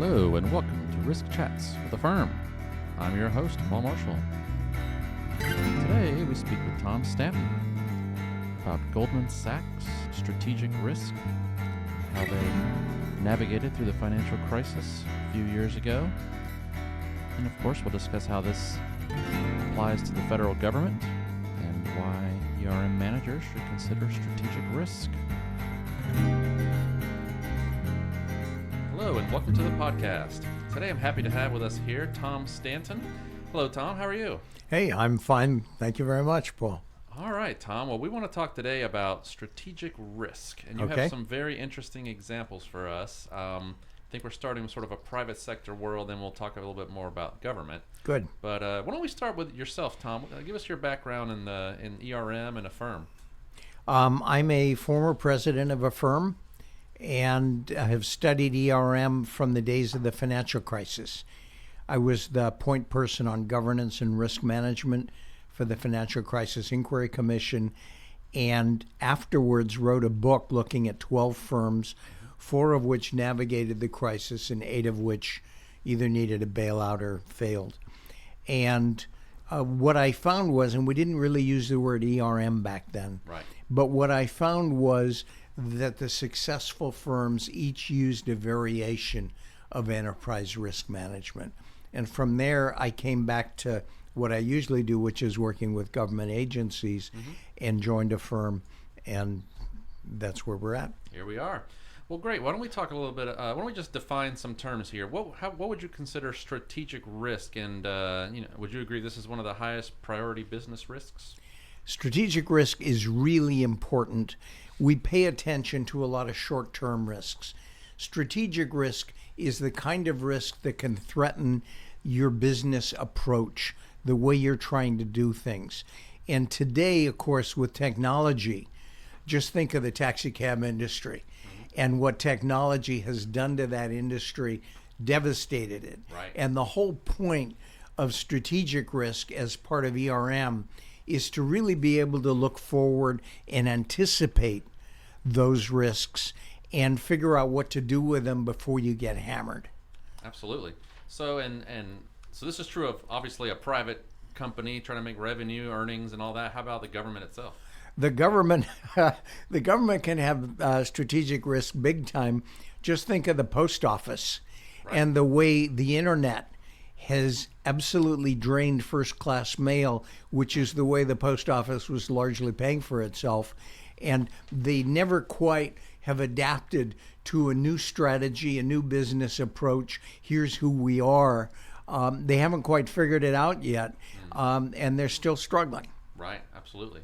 Hello and welcome to Risk Chats with AFERM. I'm your host, Paul Marshall. Today we speak with Tom Stanton about Goldman Sachs Strategic Risk, how they navigated through the financial crisis a few years ago, and of course we'll discuss how this applies to the federal government and why ERM managers should consider strategic risk. Hello and welcome to the podcast. Today I'm happy to have with us here Tom Stanton. Hello Tom, how are you? Hey, I'm fine. Thank you very much, Paul. All right, Tom. Well, we want to talk today about strategic risk, and you have some very interesting examples for us. I think we're starting with sort of a private sector world, and we'll talk a little bit more about government. Good. But why don't we start with yourself, Tom? Give us your background in ERM and AFERM. I'm a former president of AFERM, and I have studied ERM from the days of the financial crisis. I was the point person on governance and risk management for the Financial Crisis Inquiry Commission, and afterwards wrote a book looking at 12 firms, 4 of which navigated the crisis and 8 of which either needed a bailout or failed. And what I found was, and we didn't really use the word ERM back then, right, but what I found was that the successful firms each used a variation of enterprise risk management. And from there, I came back to what I usually do, which is working with government agencies, and joined AFERM, and that's where we're at. Here we are. Well, great. Why don't we talk a little bit? Why don't we just define some terms here? What would you consider strategic risk? And would you agree this is one of the highest priority business risks? Strategic risk is really important. We pay attention to a lot of short-term risks. Strategic risk is the kind of risk that can threaten your business approach, the way you're trying to do things. And today, of course, with technology, just think of the taxi cab industry and what technology has done to that industry, devastated it. Right. And the whole point of strategic risk as part of ERM is to really be able to look forward and anticipate those risks and figure out what to do with them before you get hammered. Absolutely. So so this is true of obviously a private company trying to make revenue, earnings, and all that. How about the government itself? The government can have strategic risk big time. Just think of the post office, right, and the way the internet has absolutely drained first-class mail, which is the way the post office was largely paying for itself. And they never quite have adapted to a new strategy, a new business approach. Here's who we are. They haven't quite figured it out yet, and they're still struggling. Right, absolutely.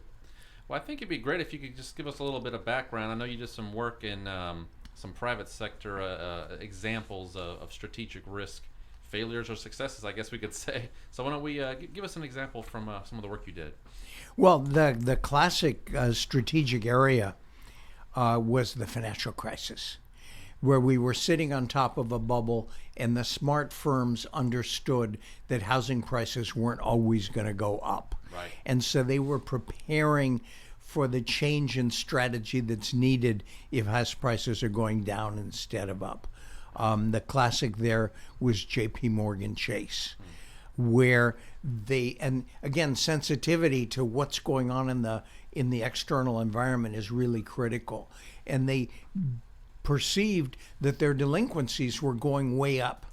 Well, I think it'd be great if you could just give us a little bit of background. I know you did some work in some private sector examples of strategic risk failures or successes, I guess we could say. So why don't we give us an example from some of the work you did? Well, the classic strategic area was the financial crisis, where we were sitting on top of a bubble and the smart firms understood that housing prices weren't always going to go up. Right. And so they were preparing for the change in strategy that's needed if house prices are going down instead of up. The classic there was JP Chase, where they, and again, sensitivity to what's going on in the external environment is really critical. And they perceived that their delinquencies were going way up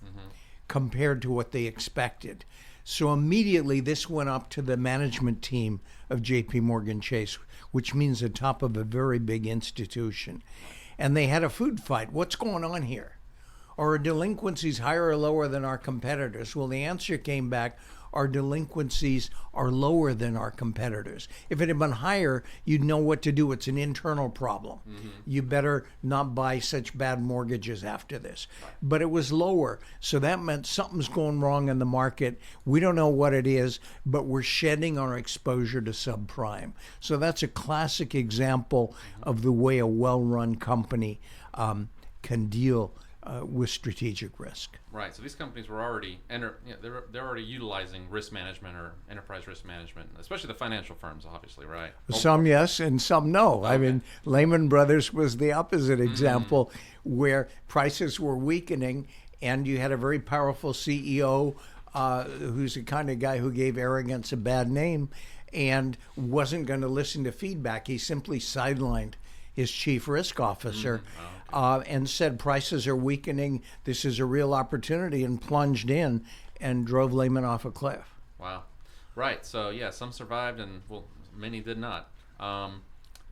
compared to what they expected. So immediately this went up to the management team of JP Chase, which means the top of a very big institution. And they had a food fight. What's going on here? Are our delinquencies higher or lower than our competitors? Well, the answer came back, our delinquencies are lower than our competitors. If it had been higher, you'd know what to do. It's an internal problem. You better not buy such bad mortgages after this. Right. But it was lower, so that meant something's going wrong in the market. We don't know what it is, but we're shedding our exposure to subprime. So that's a classic example of the way a well-run company can deal with strategic risk. Right. So these companies were already they're already utilizing risk management or enterprise risk management, especially the financial firms, obviously, right? Some yes, and some no. Okay. I mean, Lehman Brothers was the opposite example, where prices were weakening and you had a very powerful CEO who's the kind of guy who gave arrogance a bad name and wasn't going to listen to feedback. He simply sidelined his chief risk officer and said prices are weakening. This is a real opportunity, and plunged in and drove Lehman off a cliff. Wow. Right. So, yeah, some survived and, well, many did not.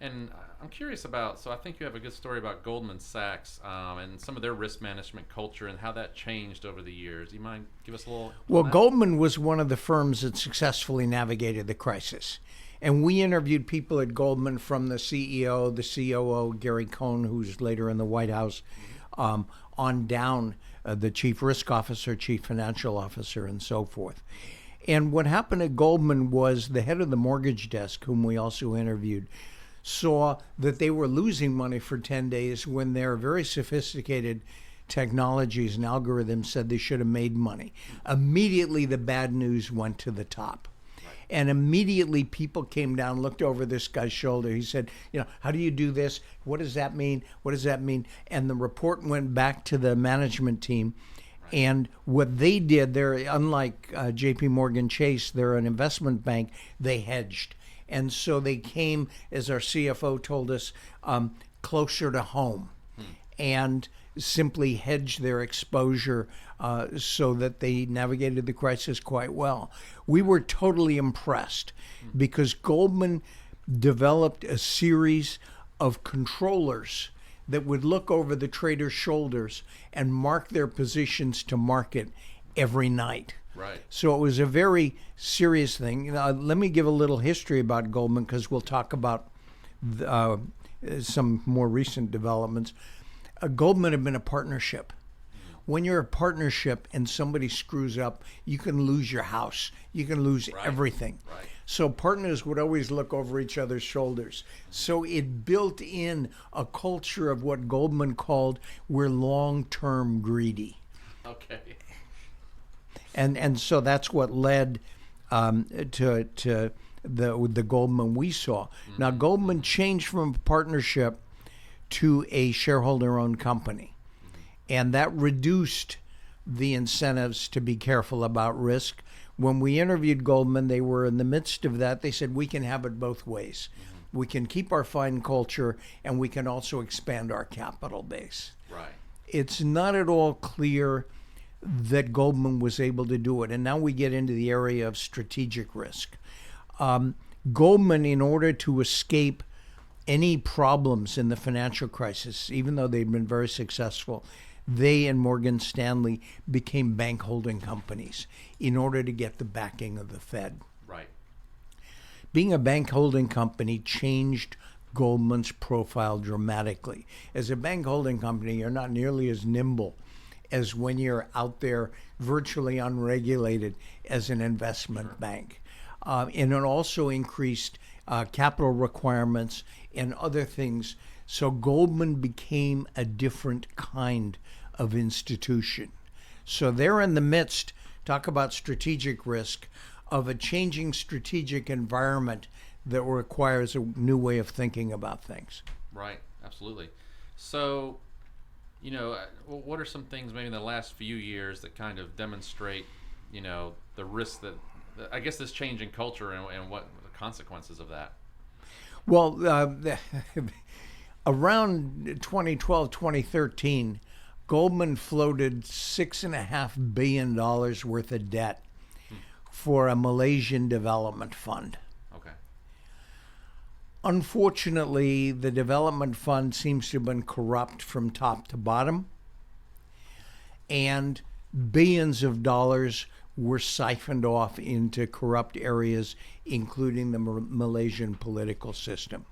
And I'm curious about, so I think you have a good story about Goldman Sachs and some of their risk management culture and how that changed over the years. Do you mind give us a little? Well, Goldman was one of the firms that successfully navigated the crisis. And we interviewed people at Goldman, from the CEO, the COO, Gary Cohn, who's later in the White House, on down, the chief risk officer, chief financial officer, and so forth. And what happened at Goldman was the head of the mortgage desk, whom we also interviewed, saw that they were losing money for 10 days when their very sophisticated technologies and algorithms said they should have made money. Immediately, the bad news went to the top. And immediately people came down, looked over this guy's shoulder. He said, how do you do this? What does that mean? What does that mean? And the report went back to the management team. And what they did, they're unlike JP Morgan Chase, they're an investment bank, they hedged. And so they came, as our CFO told us, closer to home and simply hedged their exposure so that they navigated the crisis quite well. We were totally impressed because Goldman developed a series of controllers that would look over the traders' shoulders and mark their positions to market every night. Right. So it was a very serious thing. Let me give a little history about Goldman, because we'll talk about some more recent developments. Goldman had been a partnership. When you're a partnership and somebody screws up, you can lose your house. You can lose everything. Right. So partners would always look over each other's shoulders. So it built in a culture of what Goldman called, we're long-term greedy. Okay. And so that's what led to the Goldman we saw. Now, Goldman changed from a partnership to a shareholder-owned company. And that reduced the incentives to be careful about risk. When we interviewed Goldman, they were in the midst of that. They said, we can have it both ways. We can keep our fine culture, and we can also expand our capital base. Right. It's not at all clear that Goldman was able to do it. And now we get into the area of strategic risk. Goldman, in order to escape any problems in the financial crisis, even though they'd been very successful, they and Morgan Stanley became bank holding companies in order to get the backing of the Fed. Right. Being a bank holding company changed Goldman's profile dramatically. As a bank holding company, you're not nearly as nimble as when you're out there virtually unregulated as an investment bank. And it also increased capital requirements and other things. So Goldman became a different kind of institution. So they're in the midst, talk about strategic risk, of a changing strategic environment that requires a new way of thinking about things. Right, absolutely. So, what are some things maybe in the last few years that kind of demonstrate, the risk that, I guess, this change in culture and what the consequences of that? Well, around 2012, 2013, Goldman floated $6.5 billion worth of debt for a Malaysian development fund. Okay. Unfortunately, the development fund seems to have been corrupt from top to bottom, and billions of dollars were siphoned off into corrupt areas, including the Malaysian political system.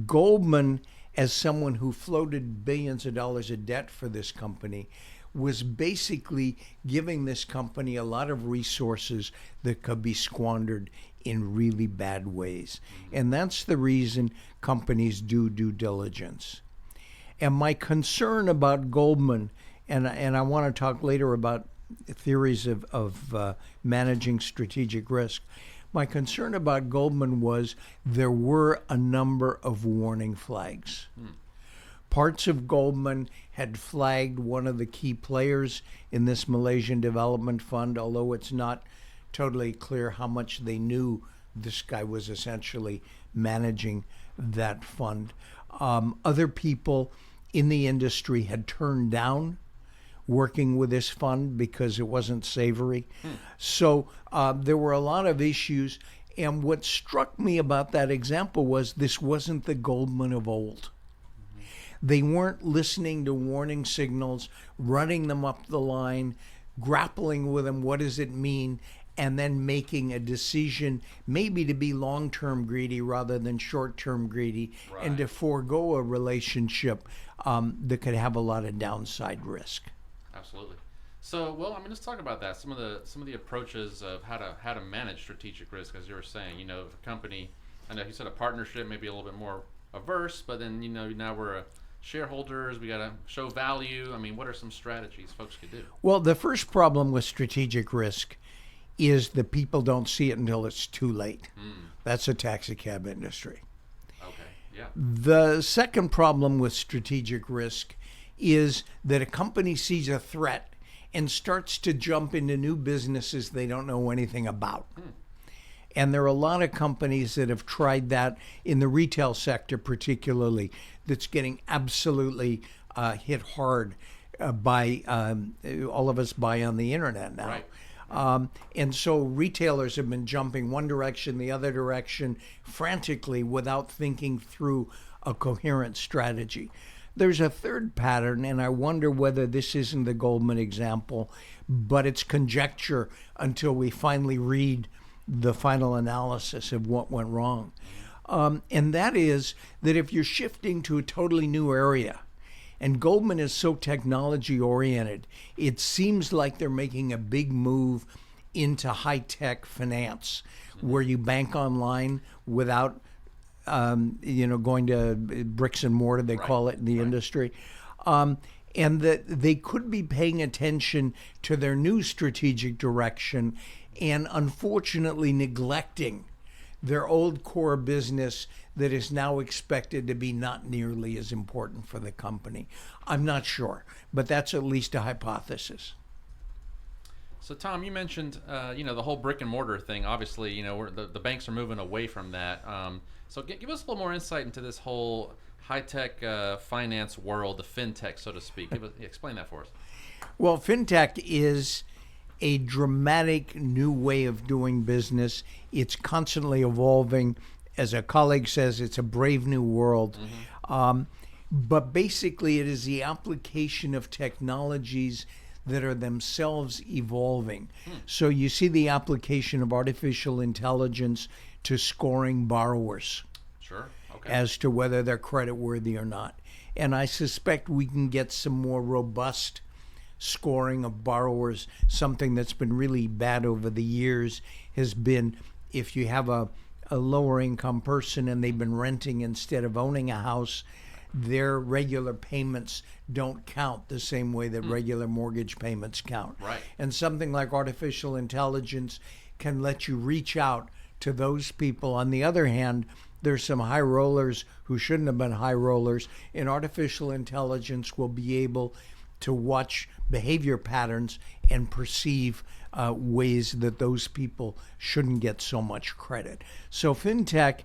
Goldman, as someone who floated billions of dollars of debt for this company, was basically giving this company a lot of resources that could be squandered in really bad ways. And that's the reason companies do due diligence. And my concern about Goldman, and I want to talk later about theories of managing strategic risk. My concern about Goldman was there were a number of warning flags. Parts of Goldman had flagged one of the key players in this Malaysian Development Fund, although it's not totally clear how much they knew this guy was essentially managing that fund. Other people in the industry had turned down working with this fund because it wasn't savory. So there were a lot of issues. And what struck me about that example was this wasn't the Goldman of old. They weren't listening to warning signals, running them up the line, grappling with them, what does it mean, and then making a decision maybe to be long-term greedy rather than short-term greedy, and to forego a relationship that could have a lot of downside risk. Absolutely. So, well, I mean, let's talk about that. Some of the approaches of how to manage strategic risk, as you were saying. You know, if a company, I know you said a partnership may be a little bit more averse, but then now we're shareholders. We got to show value. I mean, what are some strategies folks could do? Well, the first problem with strategic risk is that people don't see it until it's too late. That's a taxi cab industry. Okay. Yeah. The second problem with strategic risk is that a company sees a threat and starts to jump into new businesses they don't know anything about. And there are a lot of companies that have tried that in the retail sector particularly, that's getting absolutely hit hard by all of us buy on the internet now. Right. And so retailers have been jumping one direction, the other direction, frantically without thinking through a coherent strategy. There's a third pattern, and I wonder whether this isn't the Goldman example, but it's conjecture until we finally read the final analysis of what went wrong. And that is that if you're shifting to a totally new area, and Goldman is so technology oriented, it seems like they're making a big move into high-tech finance, where you bank online without going to bricks and mortar, they call it in the industry. And that they could be paying attention to their new strategic direction and unfortunately neglecting their old core business that is now expected to be not nearly as important for the company. I'm not sure, but that's at least a hypothesis. So, Tom, you mentioned the whole brick and mortar thing. Obviously, the banks are moving away from that. So give us a little more insight into this whole high-tech finance world, the FinTech, so to speak. Explain that for us. Well, FinTech is a dramatic new way of doing business. It's constantly evolving. As a colleague says, it's a brave new world. But basically, it is the application of technologies that are themselves evolving. So you see the application of artificial intelligence to scoring borrowers. Sure. Okay. As to whether they're creditworthy or not. And I suspect we can get some more robust scoring of borrowers. Something that's been really bad over the years has been if you have a lower income person and they've been renting instead of owning a house, their regular payments don't count the same way that regular mortgage payments count. Right. And something like artificial intelligence can let you reach out to those people. On the other hand, there's some high rollers who shouldn't have been high rollers, and artificial intelligence will be able to watch behavior patterns and perceive ways that those people shouldn't get so much credit. So FinTech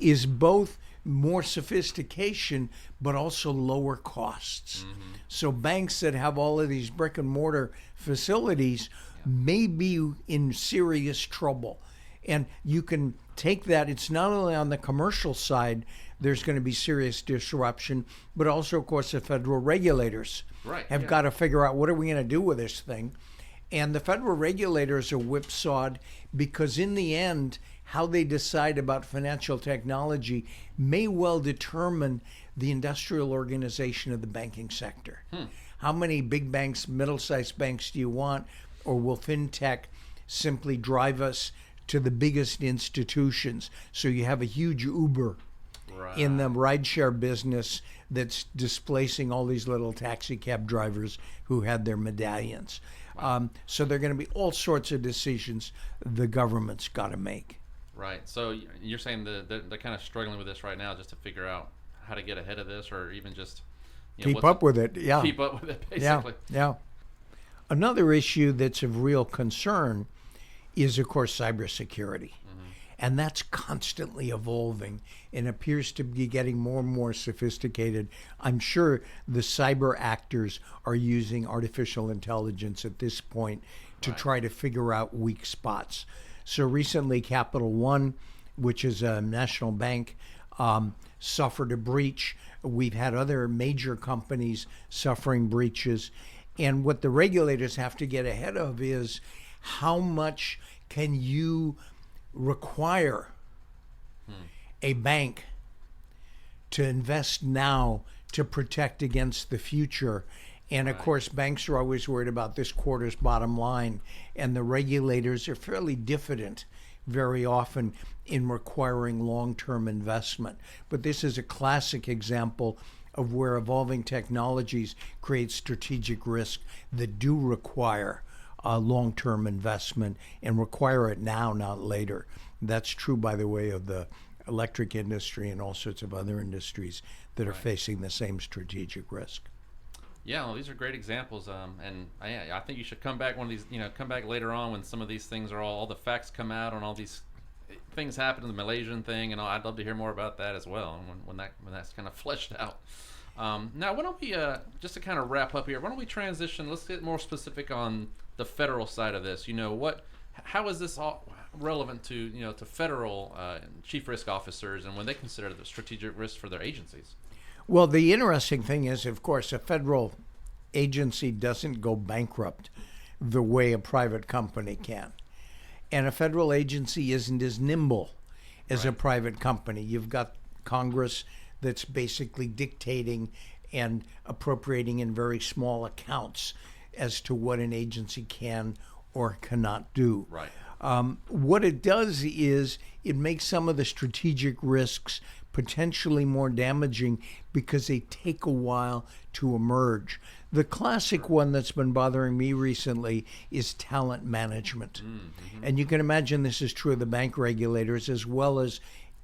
is both more sophistication, but also lower costs. So banks that have all of these brick and mortar facilities may be in serious trouble. And you can take that, it's not only on the commercial side, there's going to be serious disruption, but also, of course, the federal regulators have got to figure out what are we going to do with this thing. And the federal regulators are whipsawed because in the end, how they decide about financial technology may well determine the industrial organization of the banking sector. How many big banks, middle-sized banks do you want? Or will FinTech simply drive us to the biggest institutions? So you have a huge Uber in the rideshare business that's displacing all these little taxi cab drivers who had their medallions. So there are going to be all sorts of decisions the government's got to make. Right. So you're saying they're kind of struggling with this right now just to figure out how to get ahead of this, or even just keep up with it. Yeah. Keep up with it, Yeah. basically. Yeah. Another issue that's of real concern is, of course, cybersecurity. And that's constantly evolving and appears to be getting more and more sophisticated. I'm sure the cyber actors are using artificial intelligence at this point to try to figure out weak spots. So recently, Capital One, which is a national bank, suffered a breach. We've had other major companies suffering breaches. And what the regulators have to get ahead of is how much can you require a bank to invest now to protect against the future. And of course, banks are always worried about this quarter's bottom line, and the regulators are fairly diffident very often in requiring long-term investment. But this is a classic example of where evolving technologies create strategic risk that do require long-term investment and require it now, not later. That's true, by the way, of the electric industry and all sorts of other industries that are facing the same strategic risk. Yeah, well, these are great examples, and I think you should come back one of these, come back later on when some of these things are all the facts come out and all these things happen in the Malaysian thing, and I'd love to hear more about that as well, when that's kind of fleshed out. Now, why don't we just to kind of wrap up here? Why don't we transition? Let's get more specific on the federal side of this. How is this all relevant to to federal chief risk officers and when they consider the strategic risk for their agencies? Well, the interesting thing is, of course, a federal agency doesn't go bankrupt the way a private company can. And a federal agency isn't as nimble as a private company. You've got Congress that's basically dictating and appropriating in very small accounts as to what an agency can or cannot do. Right. What it does is it makes some of the strategic risks potentially more damaging because they take a while to emerge. The classic one that's been bothering me recently is talent management. Mm-hmm. And you can imagine this is true of the bank regulators as well as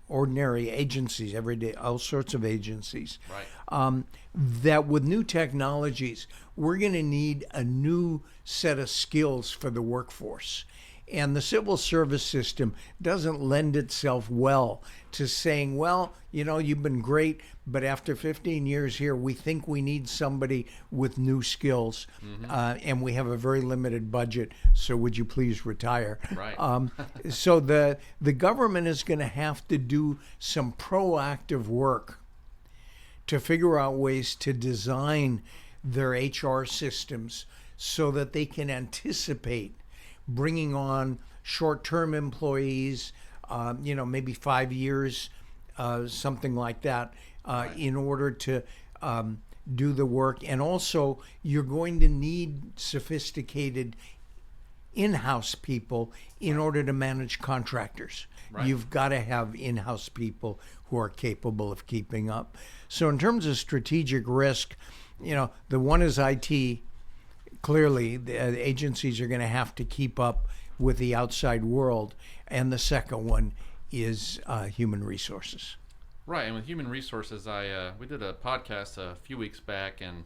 ordinary agencies, everyday, all sorts of agencies. Right. That with new technologies, we're going to need a new set of skills for the workforce. And the civil service system doesn't lend itself well to saying, well, you've been great, but after 15 years here, we think we need somebody with new skills, and we have a very limited budget, so would you please retire? Right. So the government is going to have to do some proactive work to figure out ways to design their HR systems so that they can anticipate bringing on short-term employees, maybe 5 years, something like that, in order to do the work. And also, you're going to need sophisticated in-house people in order to manage contractors. Right. You've got to have in-house people who are capable of keeping up. So in terms of strategic risk, the one is IT. Clearly, the agencies are going to have to keep up with the outside world. And the second one is human resources. Right, and with human resources, we did a podcast a few weeks back, and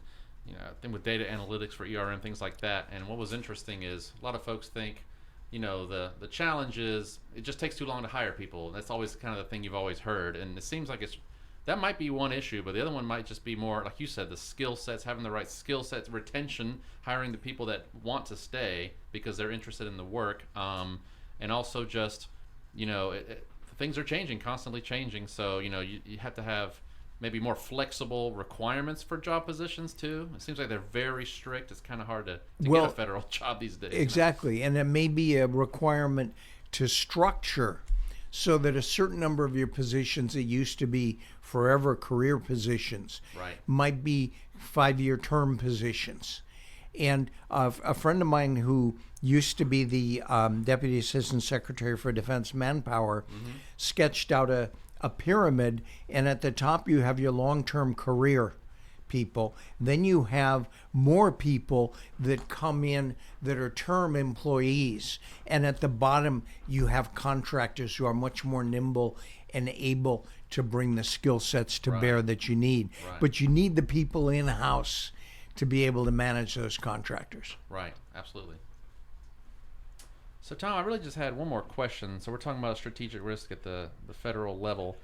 I think with data analytics for ERM, things like that. And what was interesting is a lot of folks think, the challenge is it just takes too long to hire people. That's always kind of the thing you've always heard, and it seems like that might be one issue, but the other one might just be more, like you said, the skill sets, having the right skill sets, retention, hiring the people that want to stay because they're interested in the work, and also just, things are changing, constantly changing, so, you have to have maybe more flexible requirements for job positions too. It seems like they're very strict. It's kind of hard to get a federal job these days. Exactly, and it may be a requirement to structure so that a certain number of your positions that used to be forever career positions might be 5-year term positions. And a friend of mine who used to be the Deputy Assistant Secretary for Defense Manpower sketched out a pyramid, and at the top you have your long-term career people. Then you have more people that come in that are term employees. And at the bottom, you have contractors who are much more nimble and able to bring the skill sets to bear that you need. Right. But you need the people in-house to be able to manage those contractors. Right, absolutely. So, Tom, I really just had one more question. So we're talking about strategic risk at the federal level.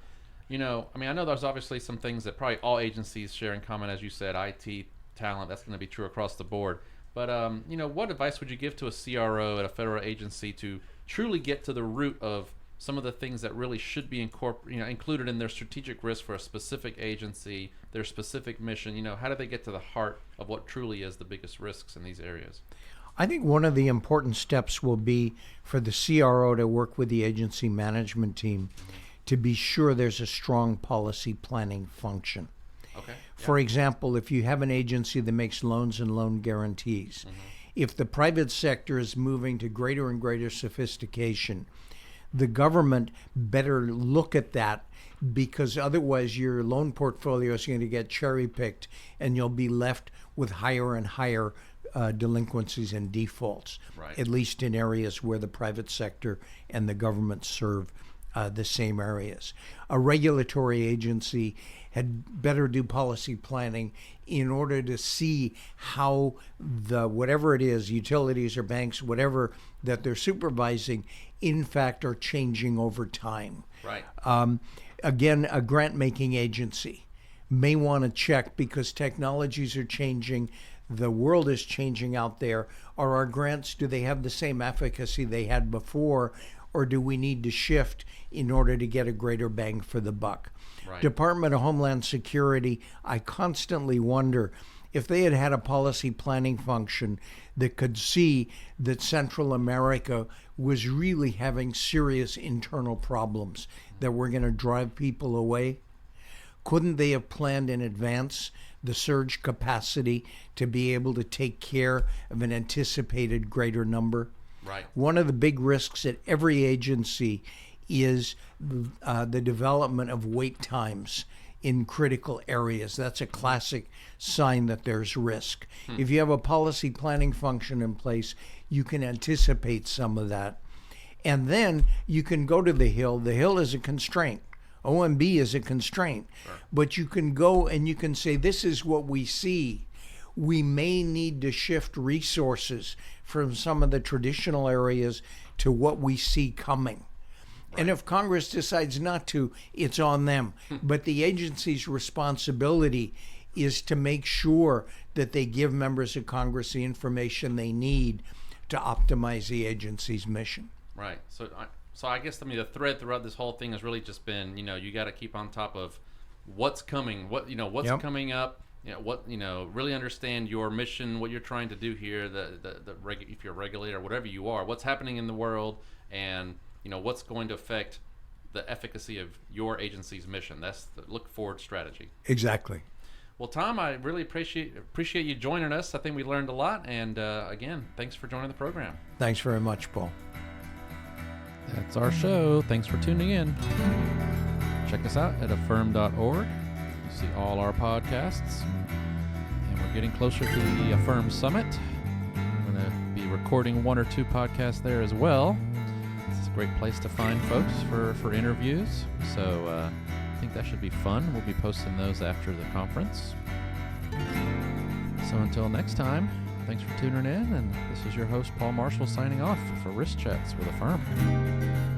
I know there's obviously some things that probably all agencies share in common, as you said, IT, talent, that's going to be true across the board. But, what advice would you give to a CRO at a federal agency to truly get to the root of some of the things that really should be included in their strategic risk for a specific agency, their specific mission? How do they get to the heart of what truly is the biggest risks in these areas? I think one of the important steps will be for the CRO to work with the agency management team to be sure there's a strong policy planning function. Okay. For example, if you have an agency that makes loans and loan guarantees, if the private sector is moving to greater and greater sophistication, the government better look at that, because otherwise your loan portfolio is going to get cherry-picked and you'll be left with higher and higher delinquencies and defaults, at least in areas where the private sector and the government serve the same areas. A regulatory agency had better do policy planning in order to see how the whatever it is, utilities or banks, whatever that they're supervising, in fact are changing over time. Right. Again, a grant-making agency may want to check, because technologies are changing, the world is changing out there. Are our grants, do they have the same efficacy they had before, or do we need to shift in order to get a greater bang for the buck? Right. Department of Homeland Security, I constantly wonder if they had had a policy planning function that could see that Central America was really having serious internal problems that were going to drive people away. Couldn't they have planned in advance the surge capacity to be able to take care of an anticipated greater number? Right. One of the big risks at every agency is the development of wait times in critical areas. That's a classic sign that there's risk. If you have a policy planning function in place, you can anticipate some of that. And then you can go to the Hill. The Hill is a constraint. OMB is a constraint. Sure. But you can go and you can say, this is what we see. We may need to shift resources from some of the traditional areas to what we see coming. Right. And if Congress decides not to, it's on them. But the agency's responsibility is to make sure that they give members of Congress the information they need to optimize the agency's mission. Right. So I guess the thread throughout this whole thing has really just been, you got to keep on top of what's coming, what's coming up, really understand your mission, what you're trying to do here, if you're a regulator, whatever you are, what's happening in the world, and what's going to affect the efficacy of your agency's mission. That's the look forward strategy. Exactly. Well, Tom, I really appreciate you joining us. I think we learned a lot, and again, thanks for joining the program. Thanks very much, Paul. That's our show. Thanks for tuning in. Check us out at AFERM.org. You see all our podcasts. And we're getting closer to the AFERM Summit. I'm going to be recording 1 or 2 podcasts there as well. It's a great place to find folks for interviews. So I think that should be fun. We'll be posting those after the conference. So until next time, thanks for tuning in, and this is your host, Paul Marshall, signing off for Risk Chats with AFERM.